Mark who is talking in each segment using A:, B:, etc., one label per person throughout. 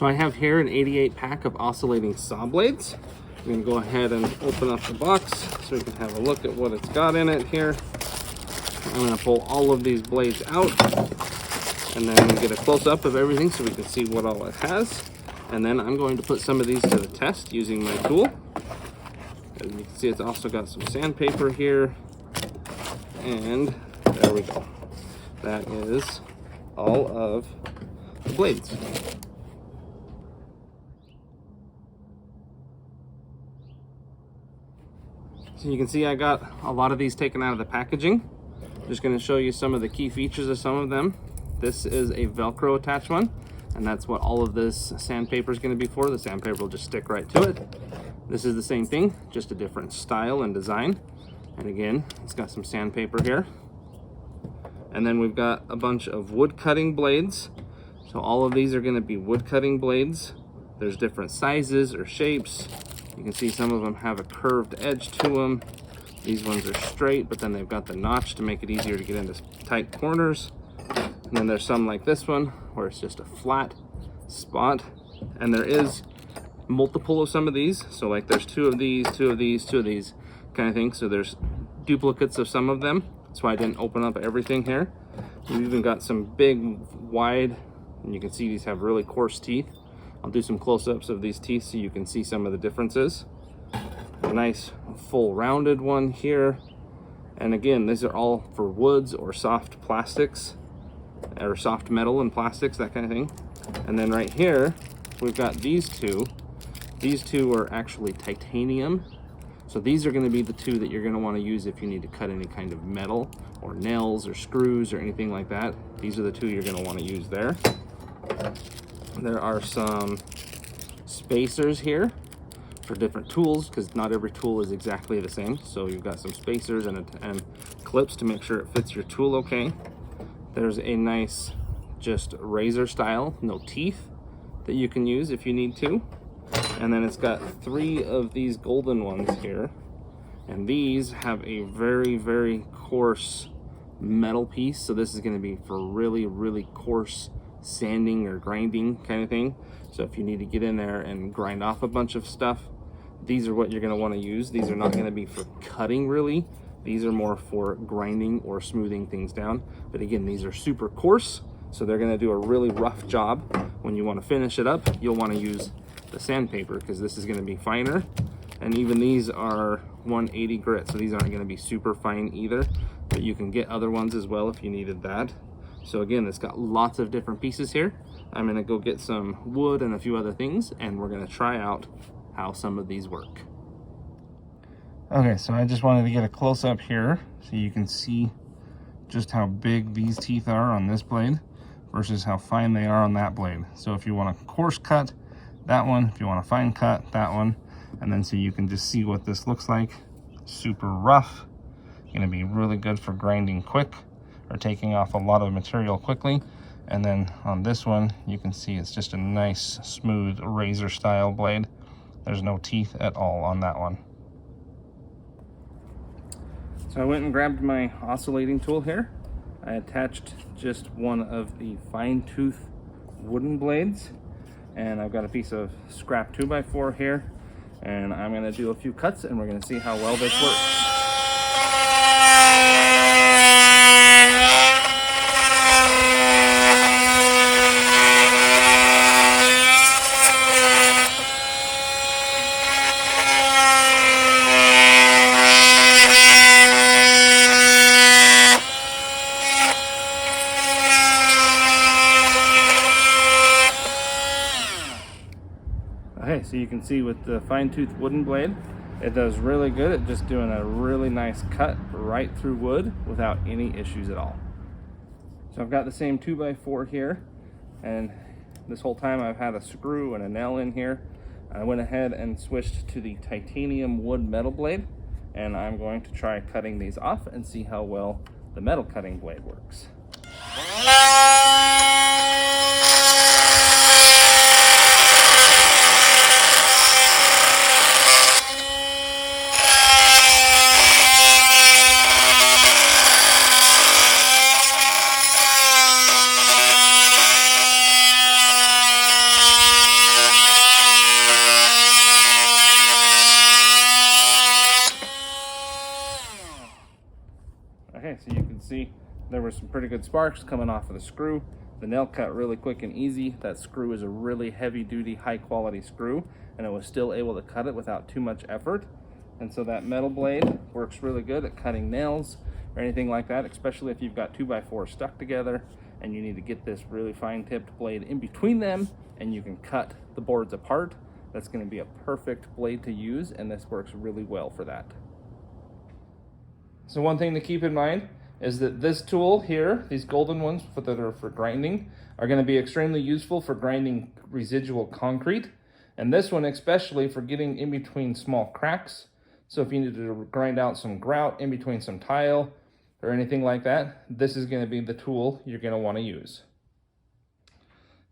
A: So I have here an 88 pack of oscillating saw blades. I'm going to go ahead and open up the box so we can have a look at what it's got in it here. I'm going to pull all of these blades out and then get a close-up of everything so we can see what all it has. And then I'm going to put some of these to the test using my tool. As you can see, it's also got some sandpaper here. And there we go. That is all of the blades. So you can see I got a lot of these taken out of the packaging. I'm just going to show you some of the key features of some of them. This is a Velcro attached one, and that's what all of this sandpaper is going to be for. The sandpaper will just stick right to it. This is the same thing, just a different style and design. And again, it's got some sandpaper here. And then we've got a bunch of wood cutting blades. So all of these are going to be wood cutting blades. There's different sizes or shapes. You can see some of them have a curved edge to them. These ones are straight, but then they've got the notch to make it easier to get into tight corners. And then there's some like this one where it's just a flat spot. And there is multiple of some of these. So like there's two of these, two of these, two of these kind of thing. So there's duplicates of some of them. That's why I didn't open up everything here. We've even got some big, wide, and you can see these have really coarse teeth. I'll do some close-ups of these teeth so you can see some of the differences. A nice full rounded one here. And again, these are all for woods or soft plastics or soft metal and plastics, that kind of thing. And then right here, we've got these two. These two are actually titanium. So these are going to be the two that you're going to want to use if you need to cut any kind of metal or nails or screws or anything like that. These are the two you're going to want to use there. There are some spacers here for different tools because not every tool is exactly the same. So you've got some spacers and clips to make sure it fits your tool okay. There's a nice just razor style, no teeth, that you can use if you need to. And then it's got 3 of these golden ones here. And these have a very, very coarse metal piece. So this is going to be for really, really coarse sanding or grinding kind of thing. So if you need to get in there and grind off a bunch of stuff, these are what you're going to want to use. These are not going to be for cutting really. These are more for grinding or smoothing things down. But again, these are super coarse, so they're going to do a really rough job. When you want to finish it up, you'll want to use the sandpaper because this is going to be finer. And even these are 180 grit, so these aren't going to be super fine either. But you can get other ones as well if you needed that. So again, it's got lots of different pieces here. I'm going to go get some wood and a few other things, and we're going to try out how some of these work. Okay, so I just wanted to get a close-up here so you can see just how big these teeth are on this blade versus how fine they are on that blade. So if you want a coarse cut, that one. If you want a fine cut, that one. And then so you can just see what this looks like. Super rough. Gonna be really good for grinding quick or taking off a lot of material quickly. And then on this one, you can see it's just a nice, smooth razor style blade. There's no teeth at all on that one. So I went and grabbed my oscillating tool here. I attached just one of the fine tooth wooden blades, and I've got a piece of scrap 2x4 here, and I'm going to do a few cuts and we're going to see how well this works. Okay, so you can see with the fine tooth wooden blade, it does really good at just doing a really nice cut right through wood without any issues at all. So I've got the same 2x4 here, and this whole time I've had a screw and a nail in here. I went ahead and switched to the titanium wood metal blade, and I'm going to try cutting these off and see how well the metal cutting blade works. Okay, so you can see there were some pretty good sparks coming off of the screw. The nail cut really quick and easy. That screw is a really heavy duty, high quality screw, and it was still able to cut it without too much effort. And so that metal blade works really good at cutting nails or anything like that, especially if you've got 2x4 stuck together and you need to get this really fine tipped blade in between them and you can cut the boards apart. That's going to be a perfect blade to use, and this works really well for that. So one thing to keep in mind is that this tool here, these golden ones that are for grinding, are going to be extremely useful for grinding residual concrete, and this one especially for getting in between small cracks. So if you need to grind out some grout in between some tile or anything like that, this is going to be the tool you're going to want to use.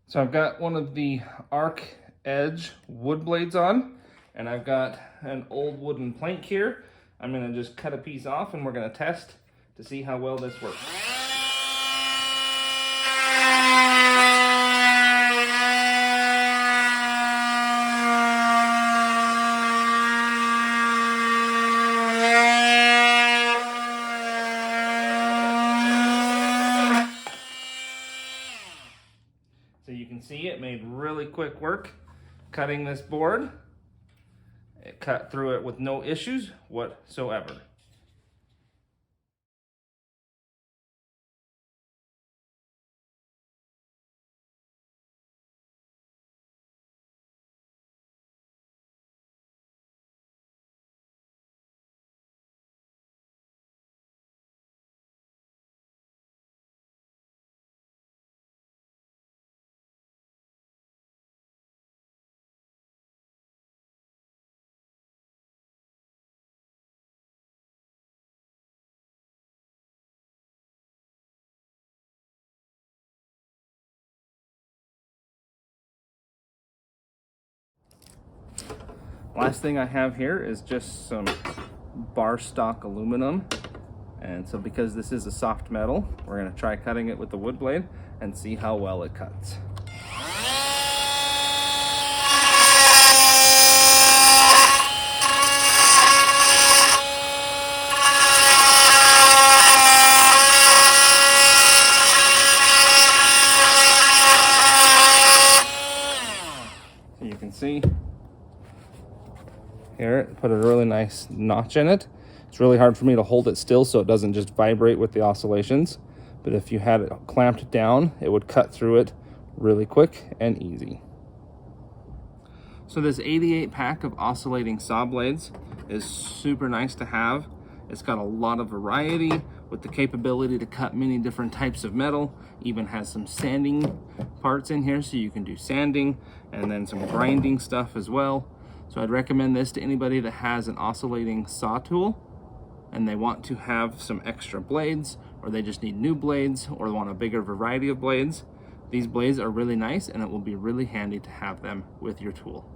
A: So I've got one of the arc edge wood blades on, and I've got an old wooden plank here. I'm going to just cut a piece off and we're going to test to see how well this works. So you can see it made really quick work cutting this board. It cut through it with no issues whatsoever. Last thing I have here is just some bar stock aluminum. And so because this is a soft metal, we're going to try cutting it with the wood blade and see how well it cuts. So you can see here, it put a really nice notch in it. It's really hard for me to hold it still so it doesn't just vibrate with the oscillations. But if you had it clamped down, it would cut through it really quick and easy. So this 88 pack of oscillating saw blades is super nice to have. It's got a lot of variety with the capability to cut many different types of metal. Even has some sanding parts in here so you can do sanding, and then some grinding stuff as well. So I'd recommend this to anybody that has an oscillating saw tool and they want to have some extra blades, or they just need new blades, or want a bigger variety of blades. These blades are really nice and it will be really handy to have them with your tool.